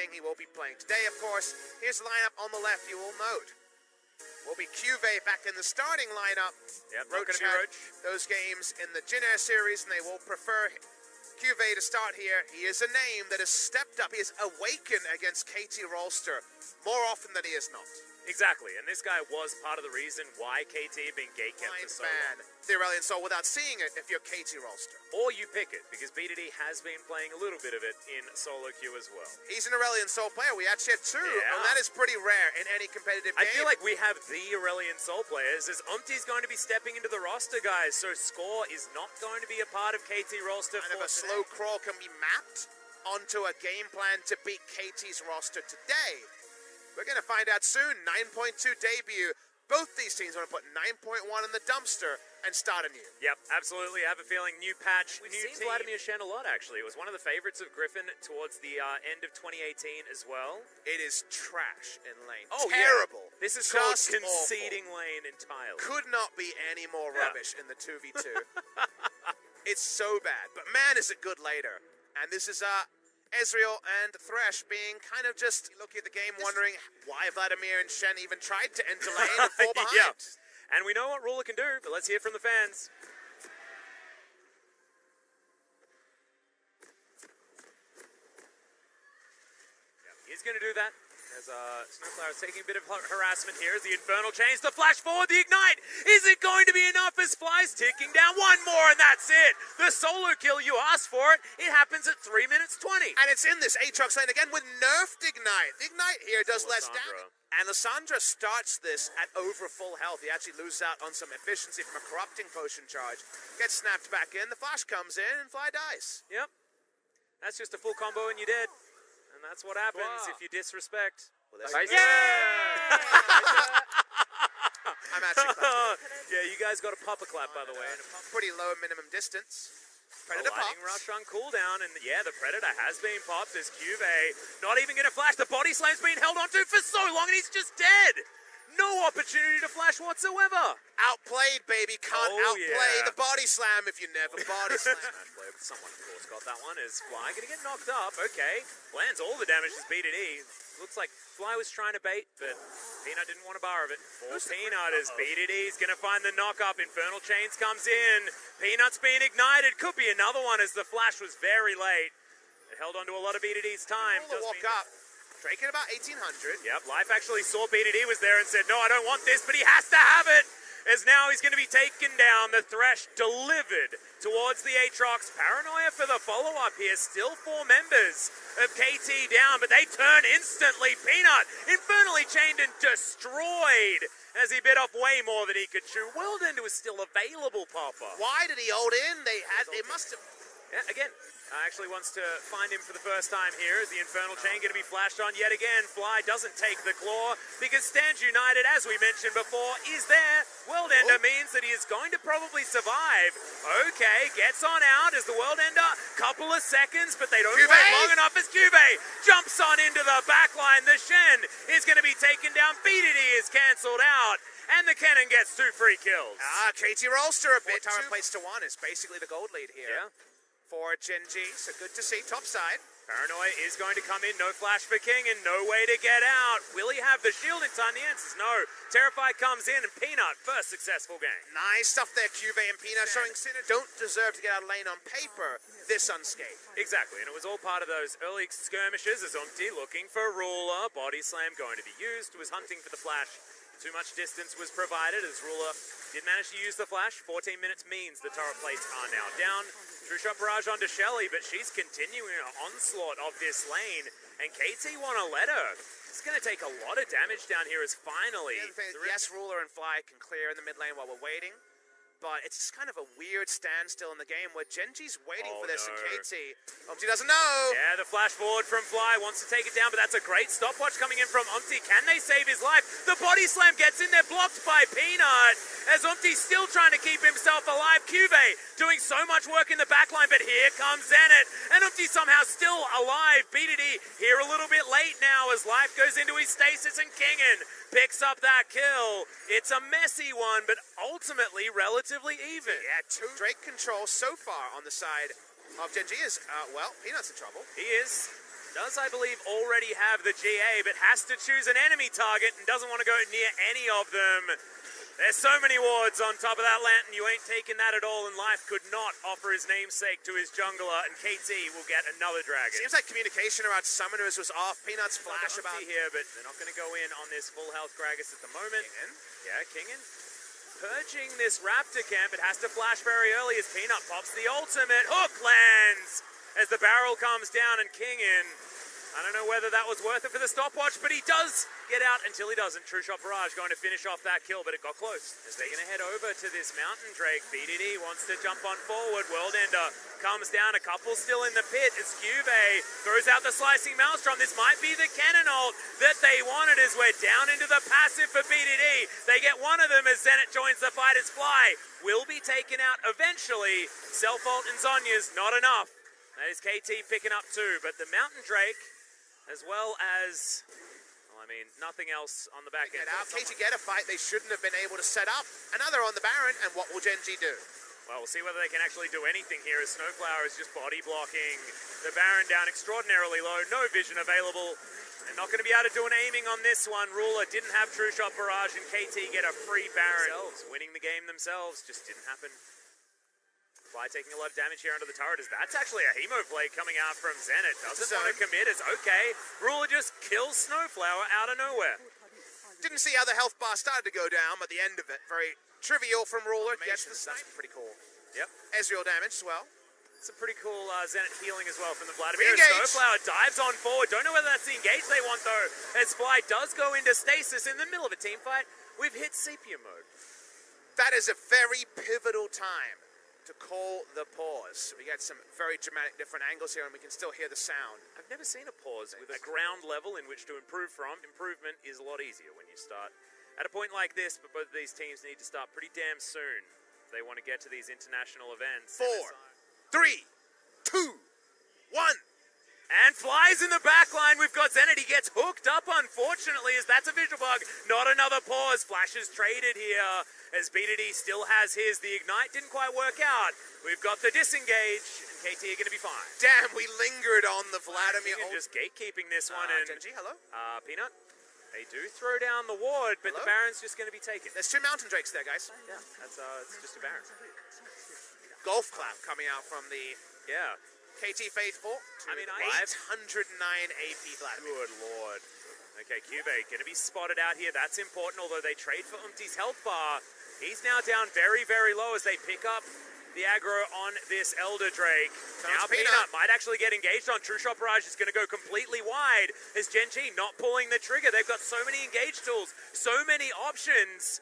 game he will be playing today, of course. Here's the lineup on the left, you will note. Will be Cuve back in the starting lineup. Yep, Roach had those games in the Jin Air series, and they will prefer Cuve to start here. He is a name that has stepped up. He has awakened against KT Rolster more often than he is not. Exactly, and this guy was part of the reason why KT had been gatekept for so long. The Aurelion Soul without seeing it if you're KT Rolster. Or you pick it, because BDD has been playing a little bit of it in solo queue as well. He's an Aurelion Soul player. We actually had two, and that is pretty rare in any competitive game. I feel like we have the Aurelion Soul players, as Umti's going to be stepping into the roster, guys, so Score is not going to be a part of KT Rolster for a slow crawl can be mapped onto a game plan to beat KT's roster today. We're going to find out soon. 9.2 debut. Both these teams want to put 9.1 in the dumpster and start anew. Yep, absolutely. I have a feeling new patch, We've new seen team. Vladimir Shen a lot, actually. It was one of the favorites of Griffin towards the end of 2018 as well. It is trash in lane. Oh, terrible. Yeah. This is just called conceding lane entirely. Could not be any more rubbish in the 2v2. It's so bad. But man, is it good later. And this is Ezreal and Thresh being kind of just looking at the game, wondering why Vladimir and Shen even tried to enter lane and fall behind. Yeah. And we know what Ruler can do, but let's hear from the fans. Yeah, he's going to do that. As Snowflower is taking a bit of harassment here as the Infernal chains the flash forward, the Ignite. Is it going to be enough as Fly's ticking down? One more and that's it. The solo kill, you asked for it. It happens at 3 minutes 20. And it's in this Aatrox lane again with nerfed Ignite. The Ignite here does less damage. And Lissandra starts this at over full health. He actually loses out on some efficiency from a corrupting potion charge. Gets snapped back in, the flash comes in, and Fly dies. Yep. That's just a full combo and you're dead. And that's what happens if you disrespect. Well, I'm actually yeah, you guys got a pupper clap, by the way. Pretty low minimum distance. Predator lightning rush on cooldown, and yeah, the Predator has been popped as Cuve not even going to flash. The body slam's been held onto for so long, and he's just dead. No opportunity to flash whatsoever. Outplayed, baby. Can't outplay the body slam if you never body slam. Someone, of course, got that one. Is Fly going to get knocked up? Okay. Lands all the damage as BDD. Looks like Fly was trying to bait, but Peanut didn't want a bar of it. Peanut as BDD's going to find the knock-up. Infernal Chains comes in. Peanut's being ignited. Could be another one as the flash was very late. It held on to a lot of BDD's time. Walk up. Drake at about 1800. Yep, Life actually saw BDD was there and said, no, I don't want this, but he has to have it. As now he's going to be taken down. The Thresh delivered towards the Aatrox. Paranoia for the follow-up here. Still 4 members of KT down, but they turn instantly. Peanut infernally chained and destroyed as he bit off way more than he could chew. Worldender was still available, Papa. Why did he hold in? They must have... Yeah, again, actually wants to find him for the first time here. Is the Infernal Chain going to be flashed on yet again? Fly doesn't take the claw because Stands United, as we mentioned before, is there. World Ender means that he is going to probably survive. Okay, gets on out as the World Ender. Couple of seconds, but they don't wait long enough as Cuve jumps on into the backline. The Shen is going to be taken down. BDD is cancelled out. And the cannon gets 2 free kills. KT Rolster a bit. Tower plays to 1 is basically the gold lead here. Yeah. For Genji, so good to see. Top side. Paranoia is going to come in. No flash for King and no way to get out. Will he have the shield in time? The answer is no. Terrify comes in and Peanut, first successful game. Nice stuff there, Cuve and Peanut showing Sinner don't deserve to get out of lane on paper this unscathed. Exactly, and it was all part of those early skirmishes as Umti looking for Ruler. Body slam going to be used. Was hunting for the flash. Too much distance was provided as Ruler did manage to use the flash. 14 minutes means the turret plates are now down. True shot barrage onto Shelly, but she's continuing an onslaught of this lane, and KT want to let her. It's going to take a lot of damage down here as finally... Yes, Ruler and Fly can clear in the mid lane while we're waiting, but it's just kind of a weird standstill in the game where Genji's waiting for this and KT. Umti doesn't know. Yeah, the flash forward from Fly wants to take it down, but that's a great stopwatch coming in from Umti. Can they save his life? The body slam gets in there, blocked by Peanut, as Umti's still trying to keep himself alive. Cuve doing so much work in the backline, but here comes Zenit, and Umti somehow still alive. BDD here a little bit late now as Life goes into his stasis, and Kingen picks up that kill. It's a messy one, but ultimately relatively even. Yeah, 2 Drake control so far on the side of Genji is, well, Peanut's in trouble. He is. does, I believe, already have the GA, but has to choose an enemy target and doesn't want to go near any of them. There's so many wards on top of that lantern, you ain't taking that at all, and Life could not offer his namesake to his jungler, and KT will get another dragon. Seems like communication around summoners was off. Peanut's flash about here, but they're not going to go in on this full health Gragas at the moment. Kingen. Yeah, Kingen. Purging this Raptor camp, it has to flash very early as Peanut pops the ultimate. Hook lands as the barrel comes down, and Kingen, I don't know whether that was worth it for the stopwatch, but he does get out until he doesn't. True Shot Barrage going to finish off that kill, but it got close. As they're going to head over to this Mountain Drake, BDD wants to jump on forward. World Ender comes down, a couple still in the pit as Cuvee throws out the Slicing Maelstrom. This might be the cannon ult that they wanted as we're down into the passive for BDD. They get one of them as Zenit joins the fight as Fly will be taken out eventually. Self-ult and Zhonya's not enough. That is KT picking up two, but the Mountain Drake, as well as, well, I mean, nothing else on the back end. KT get a fight they shouldn't have been able to set up. Another on the Baron, and what will Gen G do? Well, we'll see whether they can actually do anything here as Snowflower is just body blocking the Baron down extraordinarily low. No vision available. They're not going to be able to do an aiming on this one. Ruler didn't have True Shot Barrage, and KT get a free Baron. Winning the game themselves just didn't happen. Fly taking a lot of damage here under the turret as that's actually a Hemo play coming out from Zenit. Doesn't want to commit. It's okay. Ruler just kills Snowflower out of nowhere. Didn't see how the health bar started to go down, but the end of it, very trivial from Ruler. Gets the snipe. That's pretty cool. Yep. Ezreal damage as well. Some pretty cool Zenit healing as well from the Vladimir. Snowflower dives on forward. Don't know whether that's the engage they want though, as Fly does go into stasis in the middle of a team fight. We've hit sepia mode. That is a very pivotal time to call the pause. We got some very dramatic different angles here, and we can still hear the sound. I've never seen a pause with a ground level in which to improve from. Improvement is a lot easier when you start at a point like this, but both of these teams need to start pretty damn soon if they want to get to these international events. 4, 3, 2, 1. And Flies in the back line. We've got Zenit. He gets hooked up, unfortunately, as that's a visual bug. Not another pause. Flash is traded here as BDD still has his. The Ignite didn't quite work out. We've got the disengage, and KT are going to be fine. Damn, we lingered on the Vladimir. Just gatekeeping this one. And Gen G, hello? Peanut. They do throw down the ward, but the Baron's just going to be taken. There's 2 Mountain Drakes there, guys. Yeah, that's it's just a Baron. Golf clap coming out from the KT Faithful. I mean, 809 AP Vladimir. Good lord. Okay, Cuvee going to be spotted out here. That's important, although they trade for Umti's health bar. He's now down very, very low as they pick up the aggro on this Elder Drake. Now Peanut might actually get engaged on. True Shot Barrage is going to go completely wide as Gen G not pulling the trigger. They've got so many engage tools, so many options,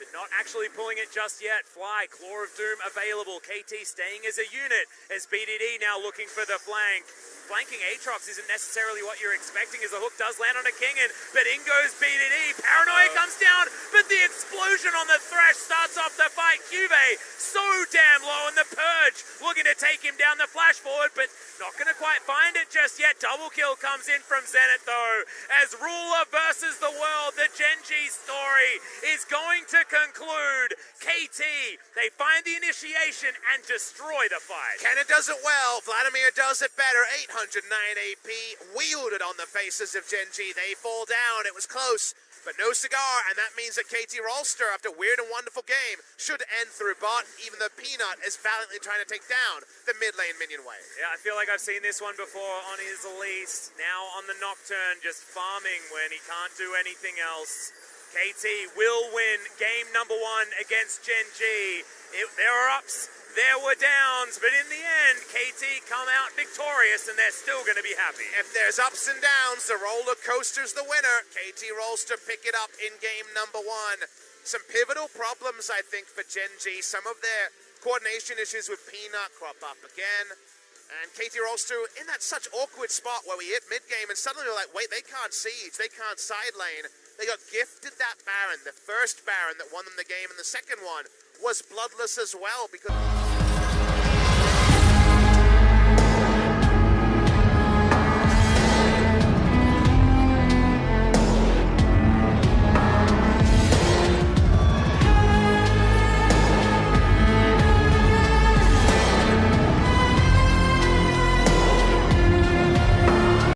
but not actually pulling it just yet. Fly, Claw of Doom available. KT staying as a unit as BDD now looking for the flank. Flanking Aatrox isn't necessarily what you're expecting as the hook does land on a Kingen, but in goes BDD. Paranoia comes down, but the explosion on the Thresh starts off the fight. Cuvee so damn low, and the Purge looking to take him down the flash forward, but not going to quite find it just yet. Double kill comes in from Zenit though, as Ruler versus the world. The Gen G story is going to conclude. KT, they find the initiation and destroy the fight. Kenna does it well, Vladimir does it better. 809 AP, wielded on the faces of Gen G. They fall down, it was close, but no cigar, and that means that KT Rolster, after a weird and wonderful game, should end through bot, even though Peanut is valiantly trying to take down the mid lane minion wave. Yeah, I feel like I've seen this one before on his Elise. Now on the Nocturne, just farming when he can't do anything else. KT will win game number 1 against Gen G. There are ups, there were downs, but in the end, KT come out victorious, and they're still going to be happy. If there's ups and downs, the roller coaster's the winner. KT Rolster pick it up in game number 1. Some pivotal problems, I think, for Gen G. Some of their coordination issues with Peanut crop up again. And KT Rolster in that such awkward spot where we hit mid-game, and suddenly we're like, wait, they can't siege, they can't side lane. They got gifted that Baron, the first Baron that won them the game, and the second one was bloodless as well because...